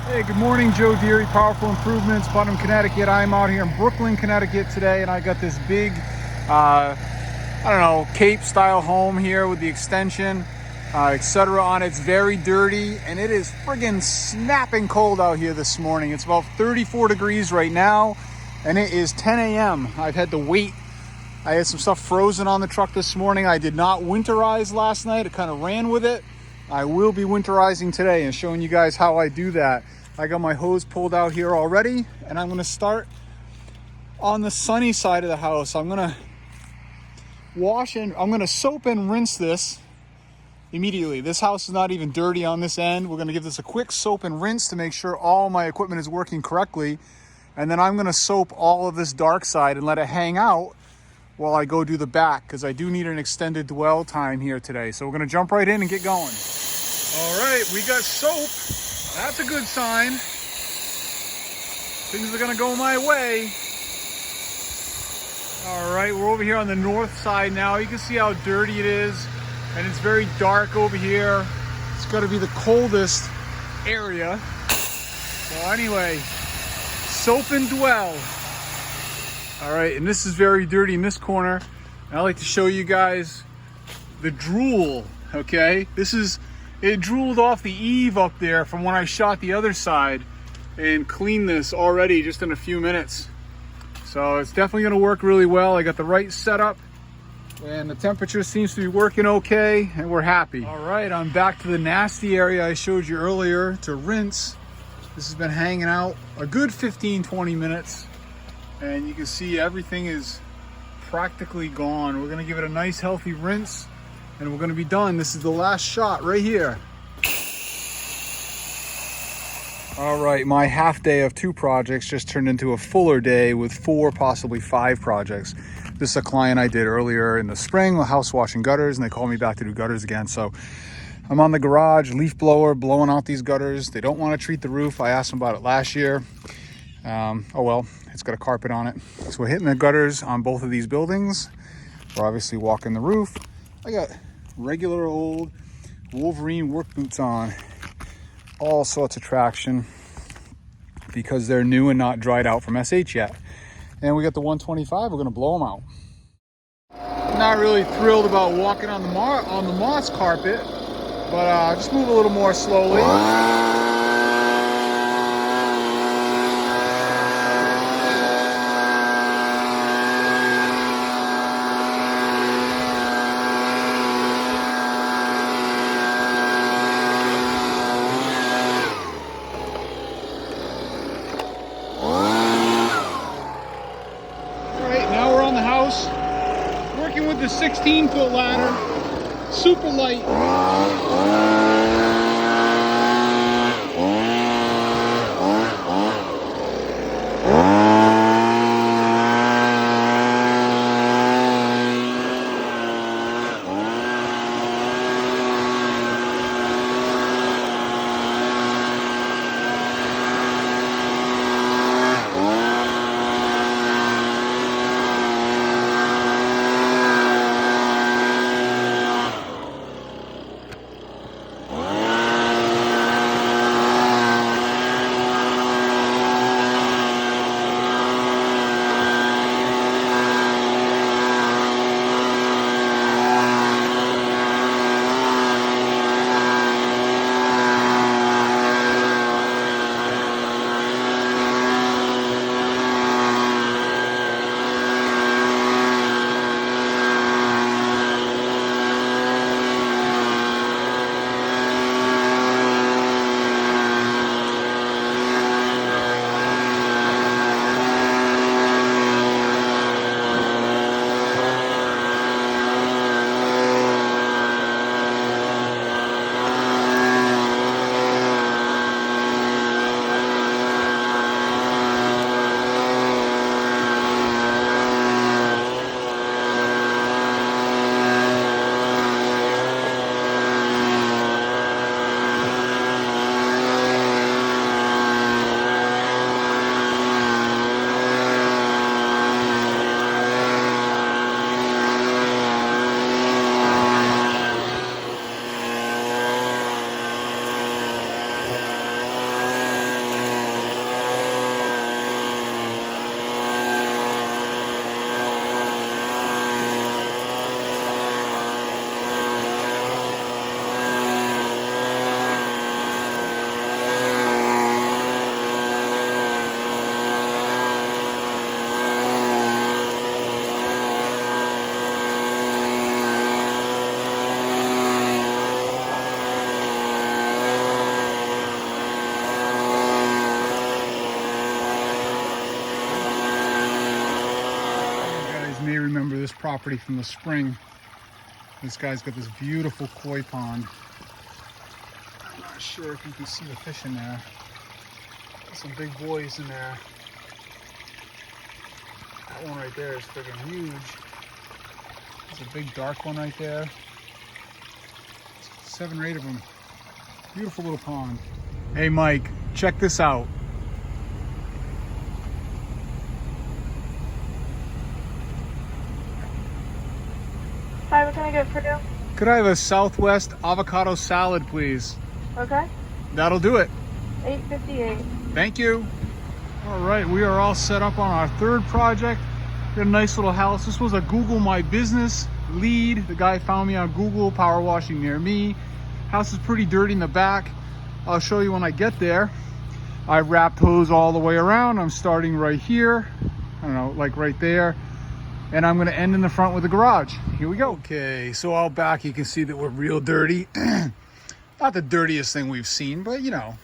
Hey, good morning, Joe Deary, Powerful Improvements, Putnam, Connecticut. I'm out here in Brooklyn, Connecticut today, and I got this big, Cape style home here with the extension, etc. on it. It's very dirty, and it is friggin' snapping cold out here this morning. It's about 34 degrees right now, and it is 10 a.m. I've had to wait. I had some stuff frozen on the truck this morning. I did not winterize last night. It kind of ran with it. I will be winterizing today and showing you guys how I do that. I got my hose pulled out here already, and I'm gonna start on the sunny side of the house. I'm gonna soap and rinse this immediately. This house is not even dirty on this end. We're gonna give this a quick soap and rinse to make sure all my equipment is working correctly. And then I'm gonna soap all of this dark side and let it hang out while I go do the back, because I do need an extended dwell time here today. So we're gonna jump right in and get going. All right, we got soap. That's a good sign. Things are gonna go my way. All right, we're over here on the north side now. You can see how dirty it is, and it's very dark over here. It's gotta be the coldest area. So anyway, soap and dwell. All right, and this is very dirty in this corner. And I like to show you guys the drool, okay? It drooled off the eave up there from when I shot the other side and cleaned this already just in a few minutes. So it's definitely gonna work really well. I got the right setup and the temperature seems to be working okay, and we're happy. All right, I'm back to the nasty area I showed you earlier to rinse. This has been hanging out a good 15-20 minutes, and you can see everything is practically gone. We're gonna give it a nice healthy rinse, and we're gonna be done. This is the last shot right here. All right, my half day of 2 projects just turned into a fuller day with 4, possibly 5 projects. This is a client I did earlier in the spring, house washing gutters, and they called me back to do gutters again. So I'm on the garage, leaf blower, blowing out these gutters. They don't want to treat the roof. I asked them about it last year. Oh well, it's got a carpet on it. So we're hitting the gutters on both of these buildings. We're obviously walking the roof. I got regular old Wolverine work boots on, all sorts of traction because they're new and not dried out from SH yet. And we got the 125, we're gonna blow them out. I'm not really thrilled about walking on the moss carpet, but just move a little more slowly. Working with the 16-foot ladder, super light. property from the spring. This guy's got this beautiful koi pond. I'm not sure if you can see the fish in there. There's some big boys in there. That one right there is friggin' huge. There's a big dark one right there. 7 or 8 of them. Beautiful little pond. Hey Mike, check this out. Hi, what can I get for you? Could I have a Southwest avocado salad, please? Okay. That'll do it. $8.58. Thank you. All right, we are all set up on our third project. Got a nice little house. This was a Google My Business lead. The guy found me on Google, power washing near me. House is pretty dirty in the back. I'll show you when I get there. I wrapped hose all the way around. I'm starting right here. I don't know, like right there. And I'm gonna end in the front with the garage. Here we go. Okay, so out back you can see that we're real dirty. Not the dirtiest thing we've seen, but you know,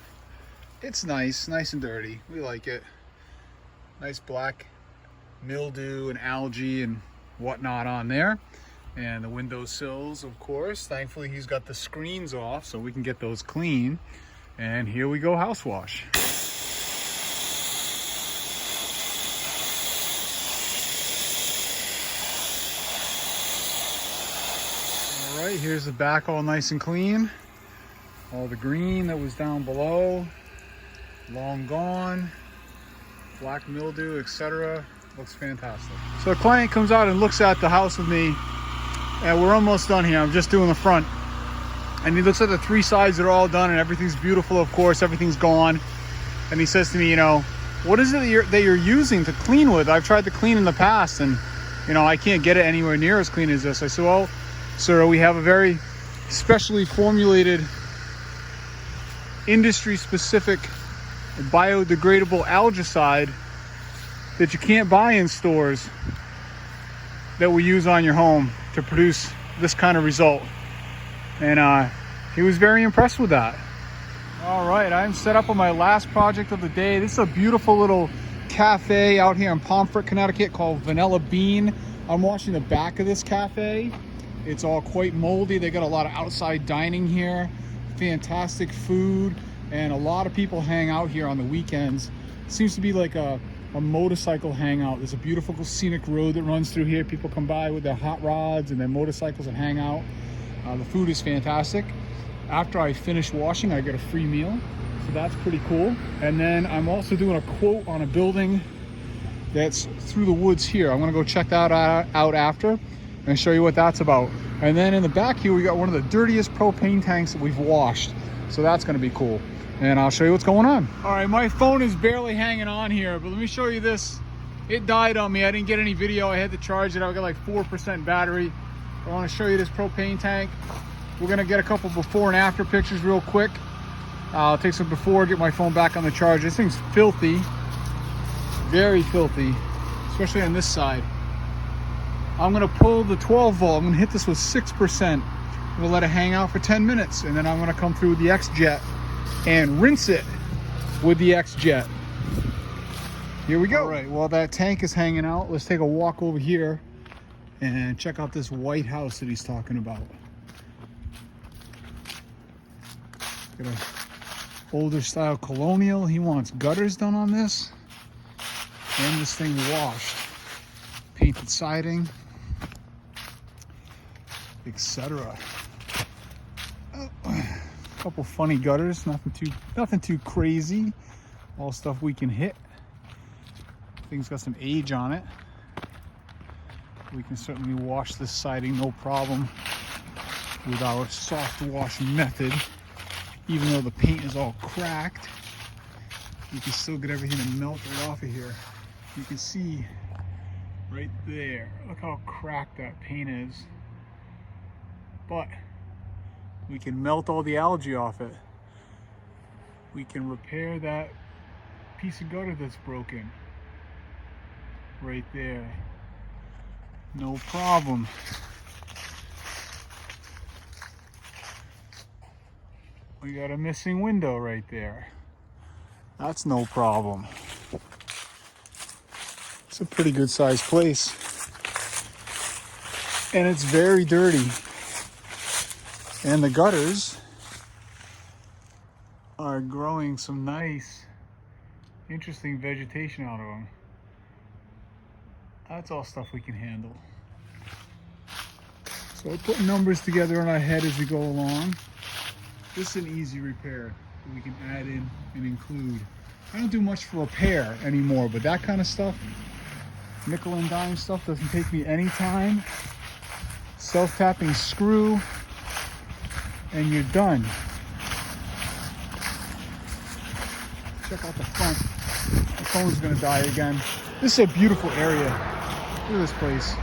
it's nice and dirty. We like it. Nice black mildew and algae and whatnot on there. And the windowsills, of course. Thankfully he's got the screens off so we can get those clean. And here we go, house wash. All right, here's the back all nice and clean. All the green that was down below, long gone. Black mildew, etc. Looks fantastic. So a client comes out and looks at the house with me, and we're almost done here. I'm just doing the front. And he looks at the 3 sides that are all done and everything's beautiful, of course, everything's gone. And he says to me, you know, what is it that you're using to clean with? I've tried to clean in the past and, you know, I can't get it anywhere near as clean as this. I said, well, sir, we have a very specially formulated, industry-specific, biodegradable algicide that you can't buy in stores that we use on your home to produce this kind of result. And he was very impressed with that. All right, I'm set up on my last project of the day. This is a beautiful little cafe out here in Pomfret, Connecticut called Vanilla Bean. I'm watching the back of this cafe. It's all quite moldy. They got a lot of outside dining here, fantastic food, and a lot of people hang out here on the weekends. It seems to be like a motorcycle hangout. There's a beautiful scenic road that runs through here. People come by with their hot rods and their motorcycles and hang out. The food is fantastic. After I finish washing, I get a free meal. So that's pretty cool. And then I'm also doing a quote on a building that's through the woods here. I'm gonna go check that out after and show you what that's about. And then in the back here, we got one of the dirtiest propane tanks that we've washed. So that's gonna be cool. And I'll show you what's going on. All right, my phone is barely hanging on here, but let me show you this. It died on me. I didn't get any video. I had to charge it. I got like 4% battery. I want to show you this propane tank. We're gonna get a couple before and after pictures real quick. I'll take some before, get my phone back on the charger. This thing's filthy, very filthy, especially on this side. I'm gonna pull the 12 volt. I'm gonna hit this with 6%. We'll let it hang out for 10 minutes, and then I'm gonna come through with the X-Jet and rinse it with the X-Jet. Here we go. All right, while that tank is hanging out, let's take a walk over here and check out this white house that he's talking about. Got an older style colonial. He wants gutters done on this. And this thing washed. Painted siding, etc. A couple funny gutters, nothing too crazy. All stuff we can hit. Thing's got some age on it. We can certainly wash this siding no problem with our soft wash method. Even though the paint is all cracked, you can still get everything to melt right off of here. You can see right there, look how cracked that paint is. But we can melt all the algae off it. We can repair that piece of gutter that's broken right there. No problem. We got a missing window right there. That's no problem. It's a pretty good sized place. And it's very dirty. And the gutters are growing some nice, interesting vegetation out of them. That's all stuff we can handle. So we're putting numbers together in our head as we go along. This is an easy repair that we can add in and include. I don't do much for repair anymore, but that kind of stuff, nickel and dime stuff, doesn't take me any time. Self-tapping screw, and you're done. Check out the front. The phone's gonna die again. This is a beautiful area. Look at this place.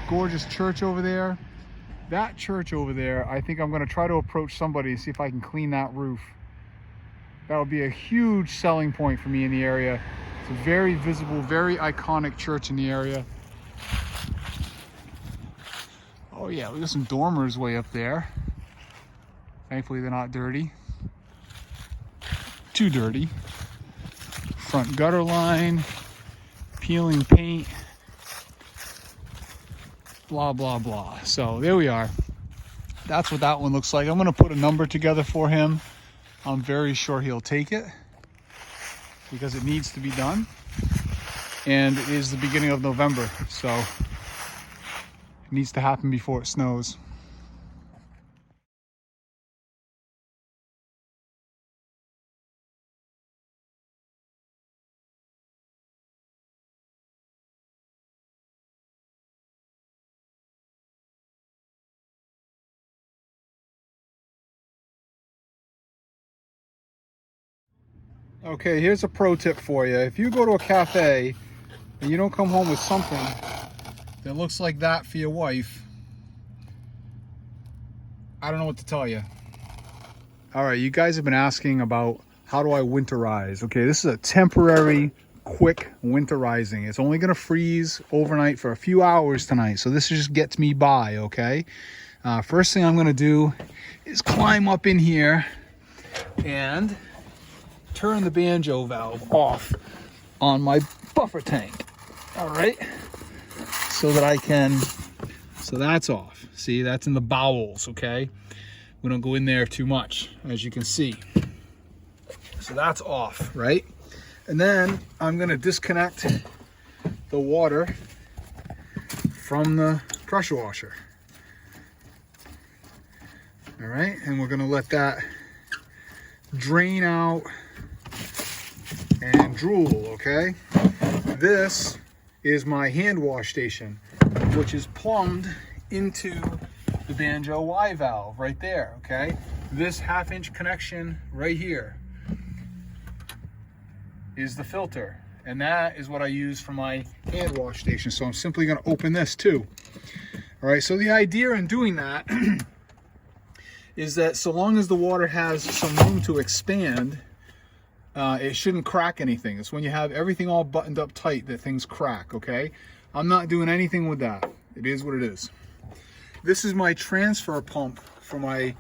Gorgeous church over there. That church over there, I think I'm gonna try to approach somebody and see if I can clean that roof. That would be a huge selling point for me in the area. It's a very visible, very iconic church in the area. Oh yeah, we got some dormers way up there. Thankfully they're not dirty. Too dirty. Front gutter line, peeling paint, blah, blah, blah. So there we are. That's what that one looks like. I'm gonna put a number together for him. I'm very sure he'll take it because it needs to be done. And it is the beginning of November, so it needs to happen before it snows. Okay, here's a pro tip for you. If you go to a cafe and you don't come home with something that looks like that for your wife, I don't know what to tell you. All right, you guys have been asking about how do I winterize. Okay, this is a temporary, quick winterizing. It's only gonna freeze overnight for a few hours tonight, so this just gets me by, okay? First thing I'm gonna do is climb up in here and turn the banjo valve off on my buffer tank. All right, so that's off. See, that's in the bowels, okay? We don't go in there too much, as you can see. So that's off, right? And then I'm gonna disconnect the water from the pressure washer. All right, and we're gonna let that drain out and drool, okay? This is my hand wash station, which is plumbed into the banjo Y valve right there, okay? This 1/2-inch connection right here is the filter, and that is what I use for my hand wash station. So I'm simply gonna open this too. All right, so the idea in doing that is that so long as the water has some room to expand, it shouldn't crack anything. It's when you have everything all buttoned up tight that things crack, okay? I'm not doing anything with that. It is what it is. This is my transfer pump for my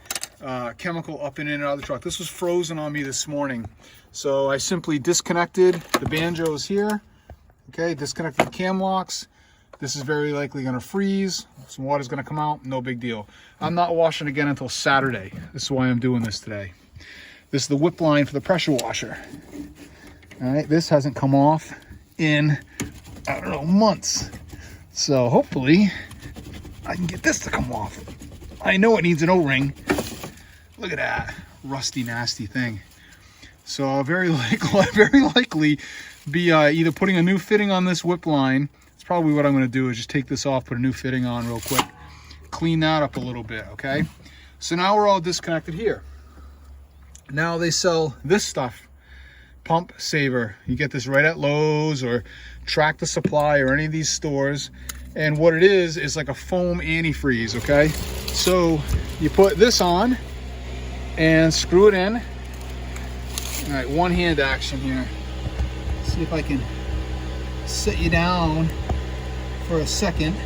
chemical up and in and out of the truck. This was frozen on me this morning. So I simply disconnected the banjos here, okay? Disconnected the cam locks. This is very likely gonna freeze. Some water's gonna come out, no big deal. I'm not washing again until Saturday. This is why I'm doing this today. This is the whip line for the pressure washer. All right, this hasn't come off in, I don't know, months. So hopefully I can get this to come off. I know it needs an O-ring. Look at that, rusty, nasty thing. So I'll very likely be either putting a new fitting on this whip line. It's probably what I'm gonna do is just take this off, put a new fitting on real quick, clean that up a little bit, okay? So now we're all disconnected here. Now they sell this stuff, Pump Saver. You get this right at Lowe's or Tractor Supply or any of these stores. And what it is like a foam antifreeze, okay? So you put this on and screw it in. All right, one hand action here. See if I can sit you down for a second.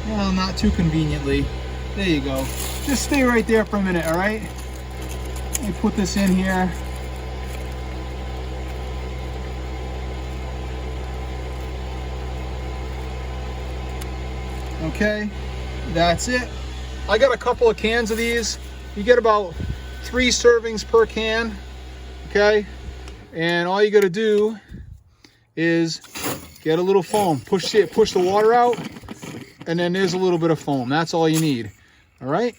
Well, not too conveniently. There you go. Just stay right there for a minute, all right? Let me put this in here. Okay, that's it. I got a couple of cans of these. You get about 3 servings per can, okay? And all you gotta do is get a little foam. Push the water out, and then there's a little bit of foam. That's all you need, all right?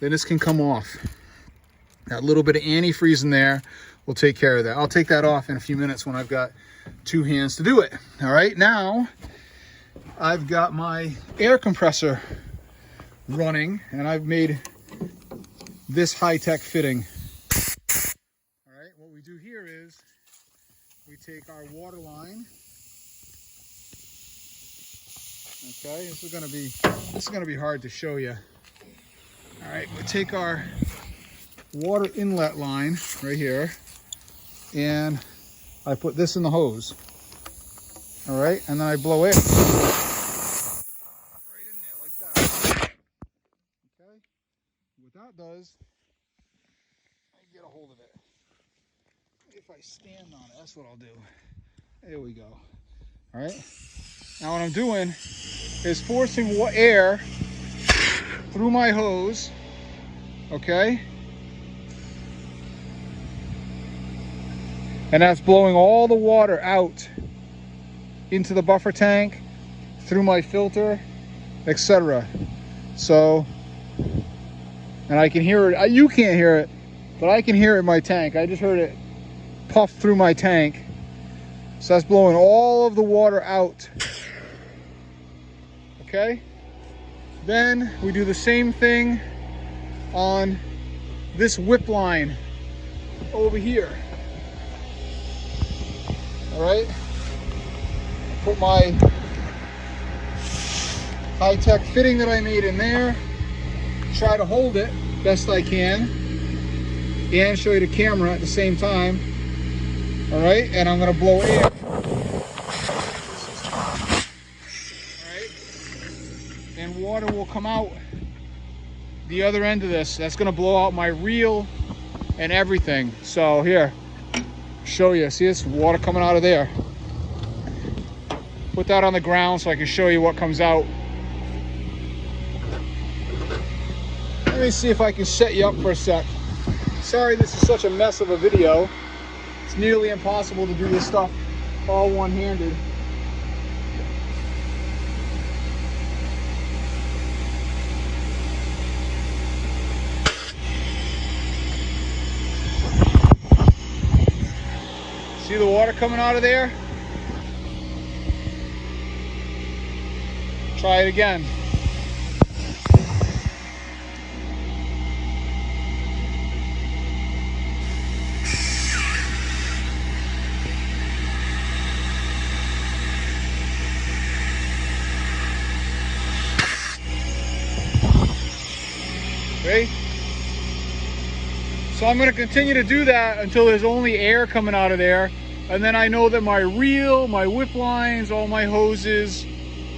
Then this can come off. That little bit of antifreeze in there will take care of that. I'll take that off in a few minutes when I've got 2 hands to do it. All right, now I've got my air compressor running, and I've made this high-tech fitting. All right, what we do here is we take our water line. Okay, this is gonna be hard to show you. All right, we take our water inlet line right here, and I put this in the hose. All right, and then I blow air right in there like that. Okay, what that does, I get a hold of it. If I stand on it, that's what I'll do. There we go. All right, now what I'm doing is forcing air through my hose. Okay, and that's blowing all the water out into the buffer tank, through my filter, etc. So, and I can hear it. You can't hear it, but I can hear it in my tank. I just heard it puff through my tank. So that's blowing all of the water out. Okay? Then we do the same thing on this whip line over here. All right, put my high-tech fitting that I made in there, try to hold it best I can, and show you the camera at the same time. All right, and I'm gonna blow air. All right, and water will come out the other end of this. That's gonna blow out my reel and everything. So here, show you. See this water coming out of there? Put that on the ground so I can show you what comes out. Let me see if I can set you up for a sec. Sorry this is such a mess of a video. It's nearly impossible to do this stuff all one-handed. See the water coming out of there? Try it again. Okay? So I'm going to continue to do that until there's only air coming out of there. And then I know that my reel, my whip lines, all my hoses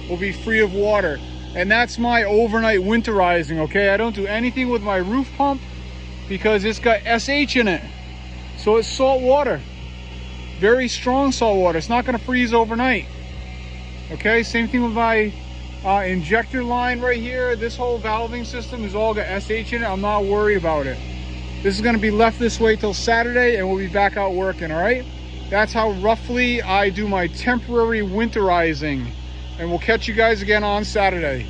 will be free of water. And that's my overnight winterizing, okay? I don't do anything with my roof pump because it's got SH in it. So it's salt water. Very strong salt water. It's not gonna freeze overnight. Okay, same thing with my injector line right here. This whole valving system has all got SH in it. I'm not worried about it. This is gonna be left this way till Saturday and we'll be back out working, all right? That's how roughly I do my temporary winterizing. And we'll catch you guys again on Saturday.